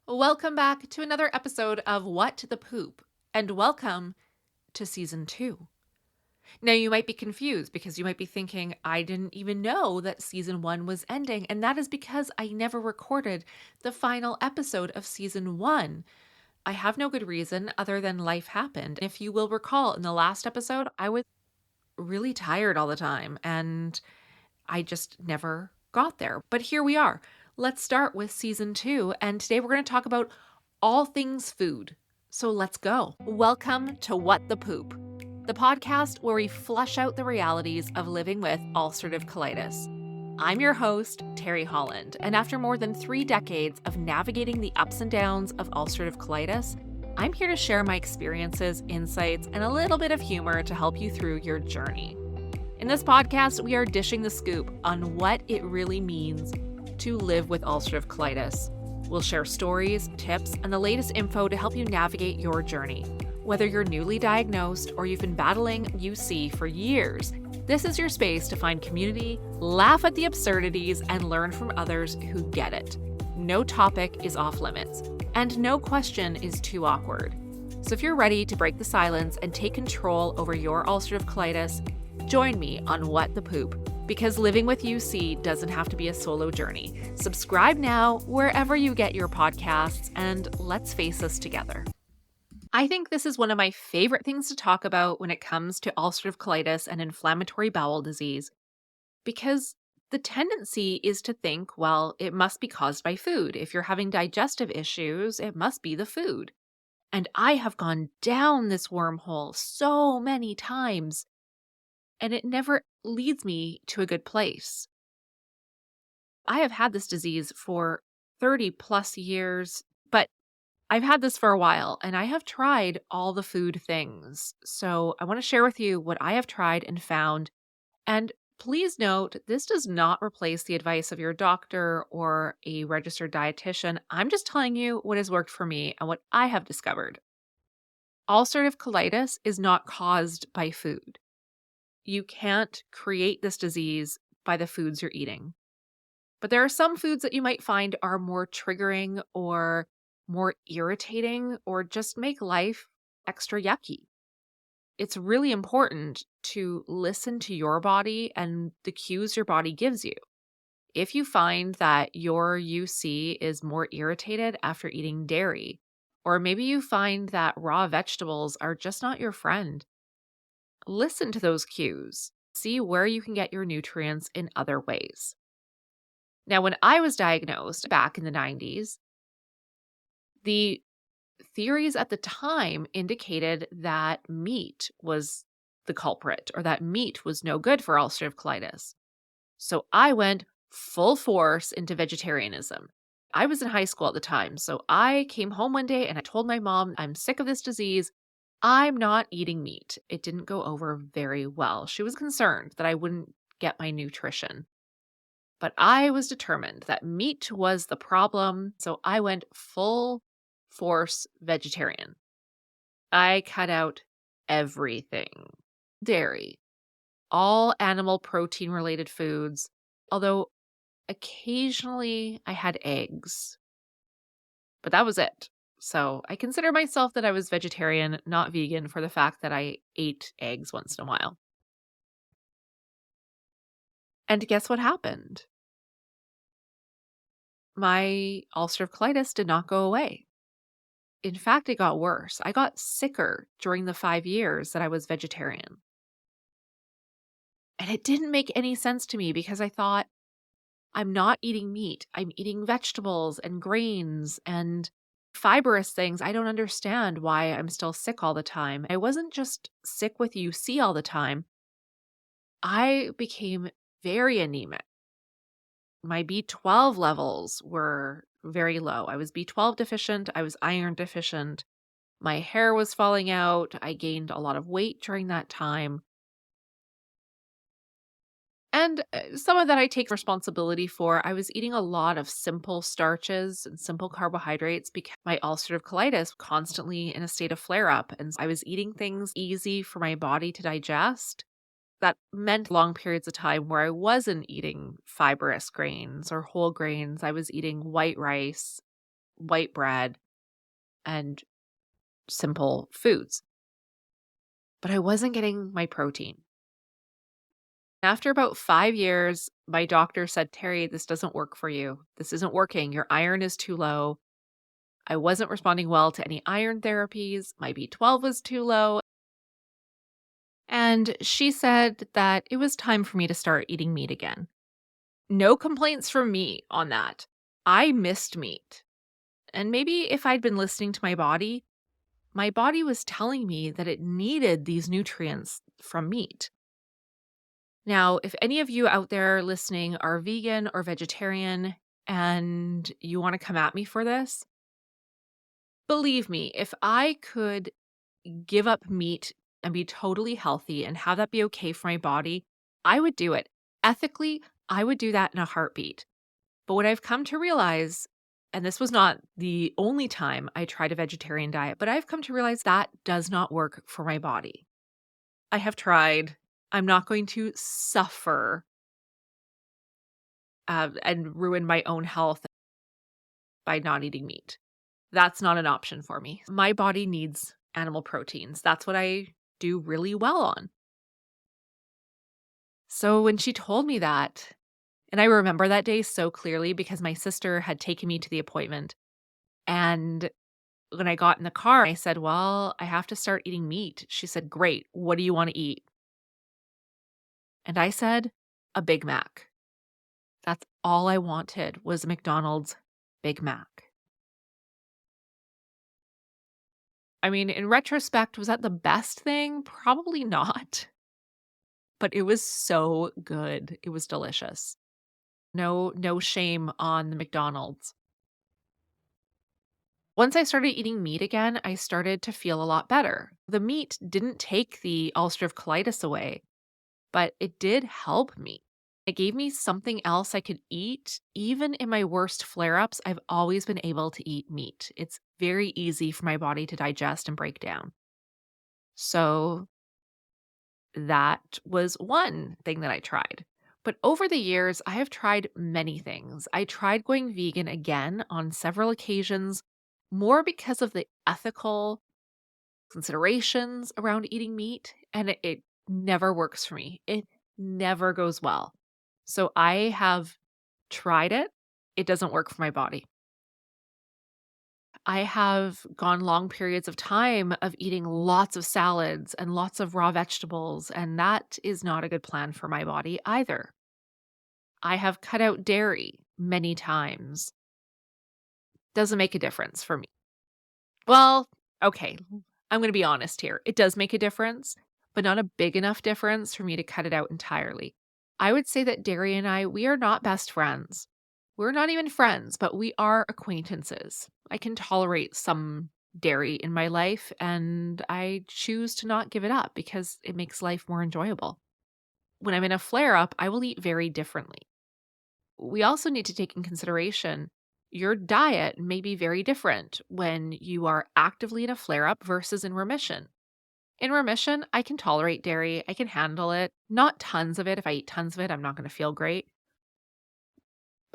Welcome back to another episode of What the Poop, and welcome to Season 2. Now, you might be confused because you might be thinking, I didn't even know that Season 1 was ending, and that is because I never recorded the final episode of Season 1. I have no good reason other than life happened. If you will recall, in the last episode, I was really tired all the time, and I just never got there. But here we are. Let's start with Season 2, and today we're going to talk about all things food. So let's go. Welcome to What the Poop, the podcast where we flesh out the realities of living with ulcerative colitis. I'm your host, Teri Holland, and after more than 3 decades of navigating the ups and downs of ulcerative colitis, I'm here to share my experiences, insights, and a little bit of humor to help you through your journey. In this podcast, we are dishing the scoop on what it really means to live with ulcerative colitis. We'll share stories, tips, and the latest info to help you navigate your journey. Whether you're newly diagnosed or you've been battling UC for years, this is your space to find community, laugh at the absurdities, and learn from others who get it. No topic is off limits, and no question is too awkward. So if you're ready to break the silence and take control over your ulcerative colitis, join me on What the Poop, because living with UC doesn't have to be a solo journey. Subscribe now wherever you get your podcasts, and let's face this together. I think this is one of my favorite things to talk about when it comes to ulcerative colitis and inflammatory bowel disease, because the tendency is to think, well, it must be caused by food. If you're having digestive issues, it must be the food. And I have gone down this wormhole so many times, and it never leads me to a good place. I have had this disease for 30 plus years, but I've had this for a while, and I have tried all the food things. So I want to share with you what I have tried and found. And please note, this does not replace the advice of your doctor or a registered dietitian. I'm just telling you what has worked for me and what I have discovered. Ulcerative colitis is not caused by food. You can't create this disease by the foods you're eating. But there are some foods that you might find are more triggering or more irritating or just make life extra yucky. It's really important to listen to your body and the cues your body gives you. If you find that your UC is more irritated after eating dairy, or maybe you find that raw vegetables are just not your friend, listen to those cues. See where you can get your nutrients in other ways. Now, when I was diagnosed back in the 90s, the theories at the time indicated that meat was the culprit, or that meat was no good for ulcerative colitis. So I went full force into vegetarianism. I was in high school at the time, so I came home one day and I told my mom, I'm sick of this disease. I'm not eating meat. It didn't go over very well. She was concerned that I wouldn't get my nutrition. But I was determined that meat was the problem, so I went full force vegetarian. I cut out everything. Dairy, all animal protein related foods, although occasionally I had eggs. But that was it. So I consider myself that I was vegetarian, not vegan, for the fact that I ate eggs once in a while. And guess what happened? My ulcerative colitis did not go away. In fact, it got worse. I got sicker during the 5 years that I was vegetarian. And it didn't make any sense to me because I thought, I'm not eating meat. I'm eating vegetables and grains and fibrous things. I don't understand why I'm still sick all the time. I wasn't just sick with UC all the time. I became very anemic. My B12 levels were very low. I was B12 deficient. I was iron deficient. My hair was falling out. I gained a lot of weight during that time. And some of that I take responsibility for. I was eating a lot of simple starches and simple carbohydrates because my ulcerative colitis constantly in a state of flare-up. And I was eating things easy for my body to digest. That meant long periods of time where I wasn't eating fibrous grains or whole grains. I was eating white rice white bread and simple foods. But I wasn't getting my protein. After about 5 years, my doctor said, Teri, this doesn't work for you. This isn't working. Your iron is too low. I wasn't responding well to any iron therapies. My B12 was too low. And she said that it was time for me to start eating meat again. No complaints from me on that. I missed meat. And maybe if I'd been listening to my body was telling me that it needed these nutrients from meat. Now, if any of you out there listening are vegan or vegetarian and you want to come at me for this, believe me, if I could give up meat and be totally healthy and have that be okay for my body, I would do it. Ethically, I would do that in a heartbeat. But what I've come to realize, and this was not the only time I tried a vegetarian diet, but I've come to realize that does not work for my body. I have tried. I'm not going to suffer and ruin my own health by not eating meat. That's not an option for me. My body needs animal proteins. That's what I do really well on. So when she told me that, and I remember that day so clearly because my sister had taken me to the appointment. And when I got in the car, I said, well, I have to start eating meat. She said, great. What do you want to eat? And I said, a Big Mac. That's all I wanted was a McDonald's Big Mac. I mean, in retrospect, was that the best thing? Probably not. But it was so good. It was delicious. No shame on the McDonald's. Once I started eating meat again, I started to feel a lot better. The meat didn't take the ulcerative colitis away, but it did help me. It gave me something else I could eat. Even in my worst flare-ups, I've always been able to eat meat. It's very easy for my body to digest and break down. So that was one thing that I tried. But over the years, I have tried many things. I tried going vegan again on several occasions, more because of the ethical considerations around eating meat, and it never works for me. It never goes well. So I have tried it. It doesn't work for my body. I have gone long periods of time of eating lots of salads and lots of raw vegetables, and that is not a good plan for my body either. I have cut out dairy many times. Doesn't make a difference for me. Well, okay, I'm going to be honest here. It does make a difference, but not a big enough difference for me to cut it out entirely. I would say that dairy and I, we are not best friends. We're not even friends, but we are acquaintances. I can tolerate some dairy in my life, and I choose to not give it up because it makes life more enjoyable. When I'm in a flare-up, I will eat very differently. We also need to take in consideration your diet may be very different when you are actively in a flare-up versus in remission. In remission, I can tolerate dairy. I can handle it. Not tons of it. If I eat tons of it, I'm not going to feel great.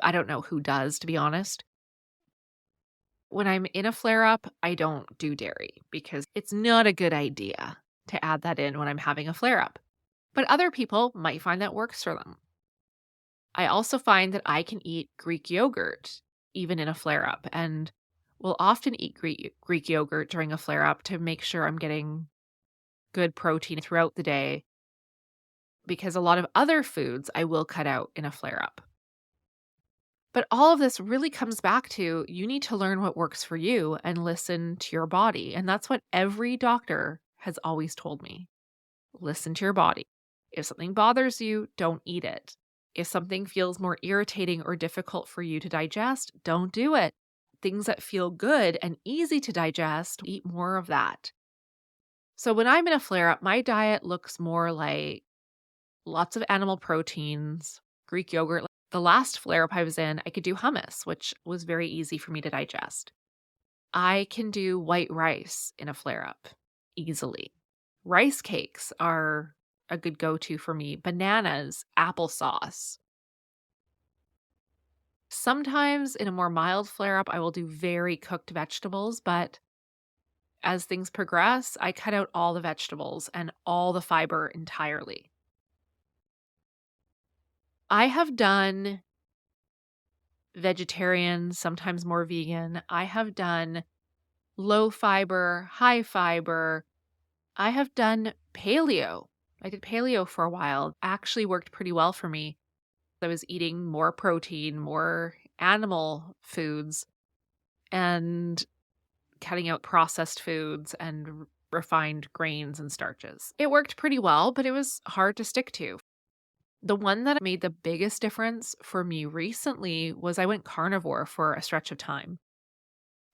I don't know who does, to be honest. When I'm in a flare-up, I don't do dairy because it's not a good idea to add that in when I'm having a flare-up. But other people might find that works for them. I also find that I can eat Greek yogurt even in a flare-up, and will often eat Greek yogurt during a flare-up to make sure I'm getting good protein throughout the day, because a lot of other foods I will cut out in a flare-up. But all of this really comes back to you need to learn what works for you and listen to your body. And that's what every doctor has always told me. Listen to your body. If something bothers you, don't eat it. If something feels more irritating or difficult for you to digest, don't do it. Things that feel good and easy to digest, eat more of that. So when I'm in a flare-up, my diet looks more like lots of animal proteins, Greek yogurt. The last flare-up I was in, I could do hummus, which was very easy for me to digest. I can do white rice in a flare-up easily. Rice cakes are a good go-to for me. Bananas, applesauce. Sometimes in a more mild flare up, I will do very cooked vegetables, but as things progress, I cut out all the vegetables and all the fiber entirely. I have done vegetarian, sometimes more vegan. I have done low fiber, high fiber. I have done paleo. I did paleo for a while. Actually worked pretty well for me. I was eating more protein, more animal foods, and cutting out processed foods and refined grains and starches. It worked pretty well, but it was hard to stick to. The one that made the biggest difference for me recently was I went carnivore for a stretch of time,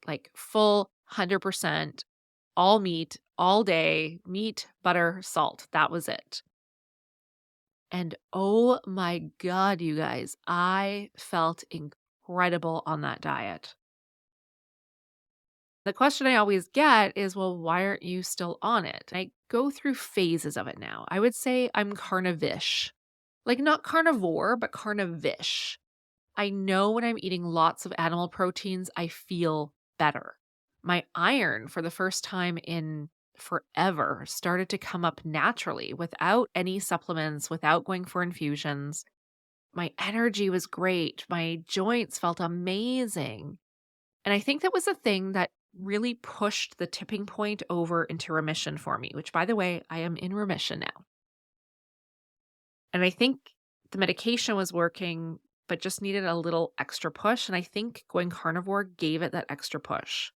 like full 100%, all meat, all day, meat, butter, salt. That was it. And oh my God, you guys, I felt incredible on that diet. The question I always get is, well, why aren't you still on it? I go through phases of it now. I would say I'm carnivish, like not carnivore, but carnivish. I know when I'm eating lots of animal proteins, I feel better. My iron, for the first time in forever, started to come up naturally without any supplements, without going for infusions. My energy was great. My joints felt amazing. And I think that was the thing that really pushed the tipping point over into remission for me, which, by the way, I am in remission now. And I think the medication was working, but just needed a little extra push. And I think going carnivore gave it that extra push.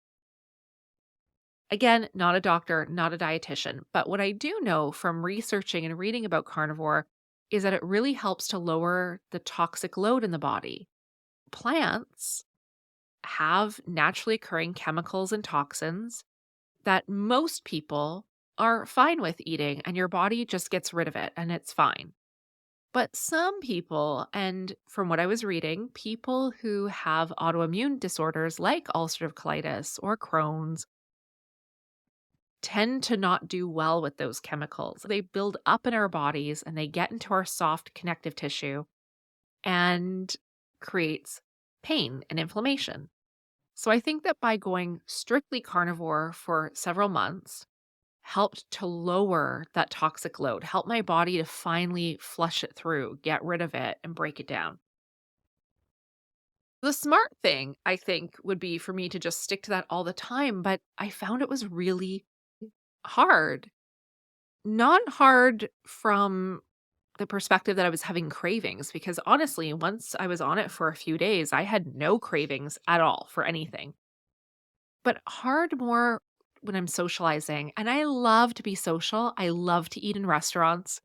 Again, not a doctor, not a dietitian, but what I do know from researching and reading about carnivore is that it really helps to lower the toxic load in the body. Plants have naturally occurring chemicals and toxins that most people are fine with eating, and your body just gets rid of it and it's fine. But some people, and from what I was reading, people who have autoimmune disorders like ulcerative colitis or Crohn's tend to not do well with those chemicals. They build up in our bodies and they get into our soft connective tissue and creates pain and inflammation. So I think that by going strictly carnivore for several months helped to lower that toxic load, help my body to finally flush it through, get rid of it, and break it down. The smart thing, I think, would be for me to just stick to that all the time, but I found it was really hard. Not hard from the perspective that I was having cravings, because honestly, once I was on it for a few days, I had no cravings at all for anything. But hard more when I'm socializing, and I love to be social. I love to eat in restaurants,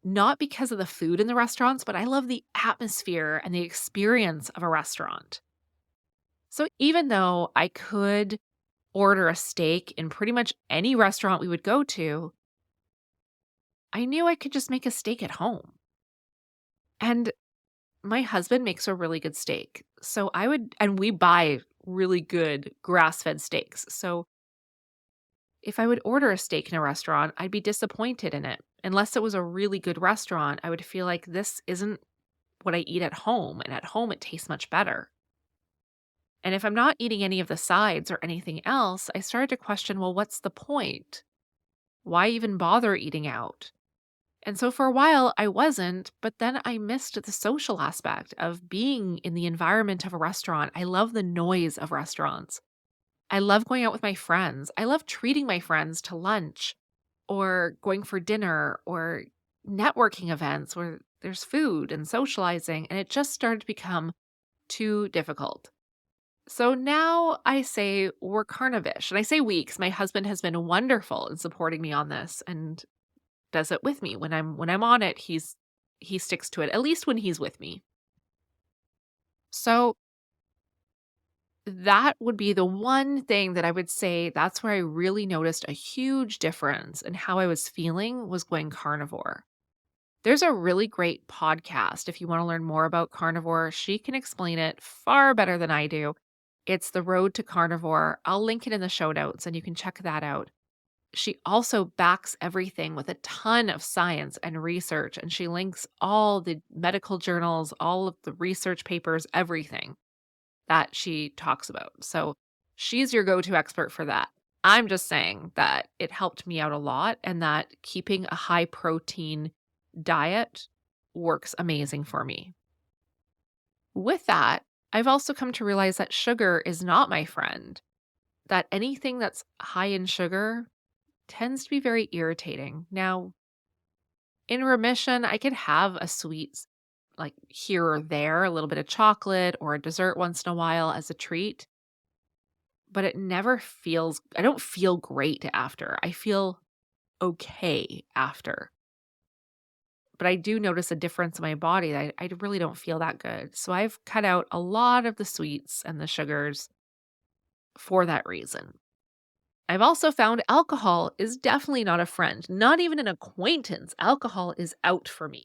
not because of the food in the restaurants, but I love the atmosphere and the experience of a restaurant. So even though I could order a steak in pretty much any restaurant we would go to, I knew I could just make a steak at home. And my husband makes a really good steak. So I would, and we buy really good grass-fed steaks. So if I would order a steak in a restaurant, I'd be disappointed in it. Unless it was a really good restaurant, I would feel like this isn't what I eat at home. And at home, it tastes much better. And if I'm not eating any of the sides or anything else, I started to question, well, what's the point? Why even bother eating out? And so for a while, I wasn't, but then I missed the social aspect of being in the environment of a restaurant. I love the noise of restaurants. I love going out with my friends. I love treating my friends to lunch or going for dinner or networking events where there's food and socializing. And it just started to become too difficult. So now I say we're carnivish. And I say we because my husband has been wonderful in supporting me on this and does it with me. When I'm on it, he sticks to it, at least when he's with me. So that would be the one thing that I would say that's where I really noticed a huge difference in how I was feeling was going carnivore. There's a really great podcast if you want to learn more about carnivore. She can explain it far better than I do. It's The Road to Carnivore. I'll link it in the show notes and you can check that out. she also backs everything with a ton of science and research, and she links all the medical journals, all of the research papers, everything that she talks about. So she's your go to expert for that. I'm just saying that it helped me out a lot and that keeping a high protein diet works amazing for me. With that, I've also come to realize that sugar is not my friend, that anything that's high in sugar tends to be very irritating. Now, in remission, I could have a sweet, like here or there, a little bit of chocolate or a dessert once in a while as a treat, but it never feels, I don't feel great after. I feel okay after. But I do notice a difference in my body that I really don't feel that good. So I've cut out a lot of the sweets and the sugars for that reason. I've also found alcohol is definitely not a friend, not even an acquaintance. Alcohol is out for me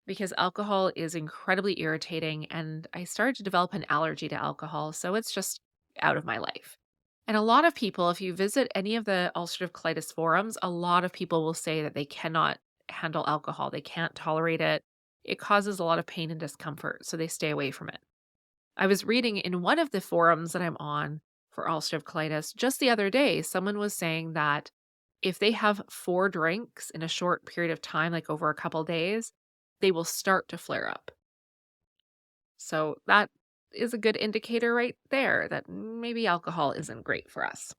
because alcohol is incredibly irritating and I started to develop an allergy to alcohol. So it's just out of my life. And a lot of people, if you visit any of the ulcerative colitis forums, a lot of people will say that they cannot handle alcohol. They can't tolerate it. It causes a lot of pain and discomfort, so they stay away from it. I was reading in one of the forums that I'm on for ulcerative colitis just the other day, someone was saying that if they have 4 drinks in a short period of time, like over a couple days, they will start to flare up. So that is a good indicator right there that maybe alcohol isn't great for us.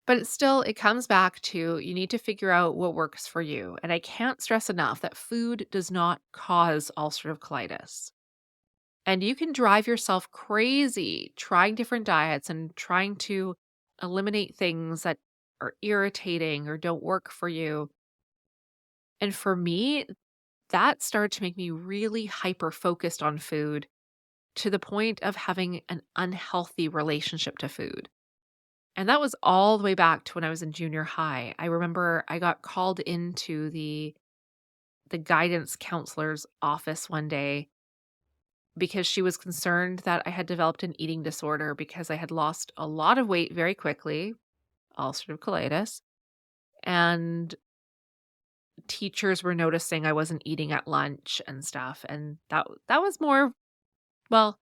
But it comes back to you need to figure out what works for you. And I can't stress enough that food does not cause ulcerative colitis. And you can drive yourself crazy trying different diets and trying to eliminate things that are irritating or don't work for you. And for me, that started to make me really hyper focused on food to the point of having an unhealthy relationship to food. And that was all the way back to when I was in junior high. I remember I got called into the guidance counselor's office one day because she was concerned that I had developed an eating disorder because I had lost a lot of weight very quickly, ulcerative colitis, and teachers were noticing I wasn't eating at lunch and stuff. And that was more, well,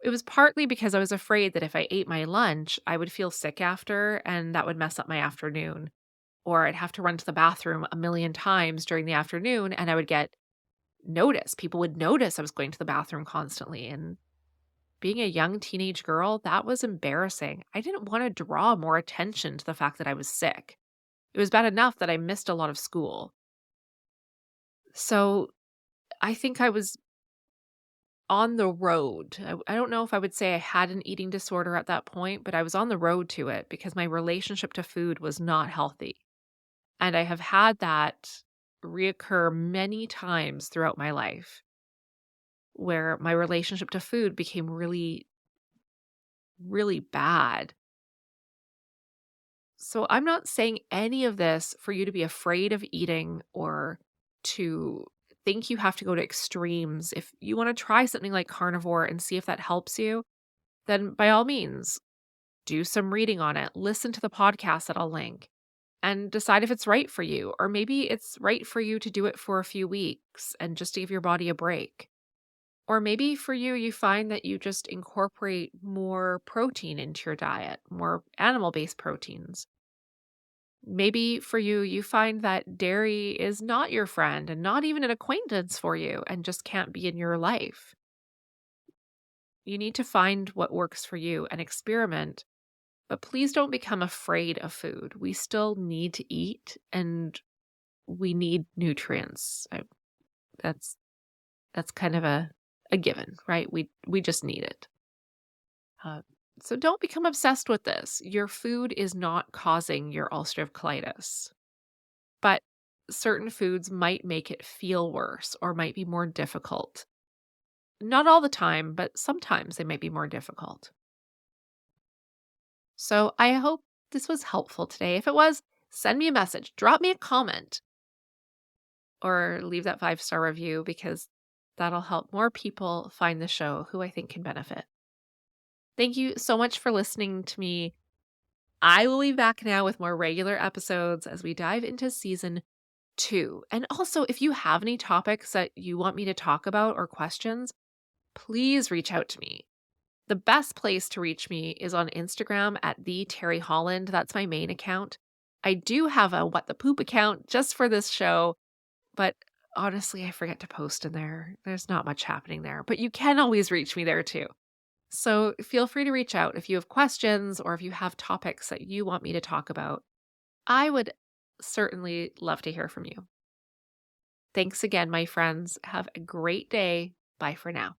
it was partly because I was afraid that if I ate my lunch, I would feel sick after and that would mess up my afternoon. Or I'd have to run to the bathroom a million times during the afternoon and I would get noticed. People would notice I was going to the bathroom constantly. And being a young teenage girl, that was embarrassing. I didn't want to draw more attention to the fact that I was sick. It was bad enough that I missed a lot of school. So I think I was on the road. I don't know if I would say I had an eating disorder at that point, but I was on the road to it because my relationship to food was not healthy. And I have had that reoccur many times throughout my life where my relationship to food became really, really bad. So I'm not saying any of this for you to be afraid of eating or to think you have to go to extremes. If you want to try something like carnivore and see if that helps you, then by all means, do some reading on it. Listen to the podcast that I'll link and decide if it's right for you. Or maybe it's right for you to do it for a few weeks and just to give your body a break. Or maybe for you, you find that you just incorporate more protein into your diet, more animal based proteins. Maybe for you, you find that dairy is not your friend and not even an acquaintance for you and just can't be in your life. You need to find what works for you and experiment, but please don't become afraid of food. We still need to eat and we need nutrients. That's that's kind of a given, right? We just need it. So don't become obsessed with this. Your food is not causing your ulcerative colitis, but certain foods might make it feel worse or might be more difficult. Not all the time, but sometimes they might be more difficult. So I hope this was helpful today. If it was, send me a message, drop me a comment, or leave that 5-star review because that'll help more people find the show who I think can benefit. Thank you so much for listening to me I will be back now with more regular episodes as we dive into season 2. And also, if you have any topics that you want me to talk about or questions, please reach out to me. The best place to reach me is on Instagram at the Teri Holland. That's my main account. I do have a What the Poop account just for this show, but honestly, I forget to post in there. There's not much happening there, but you can always reach me there too. So feel free to reach out if you have questions or if you have topics that you want me to talk about. I would certainly love to hear from you. Thanks again, my friends. Have a great day. Bye for now.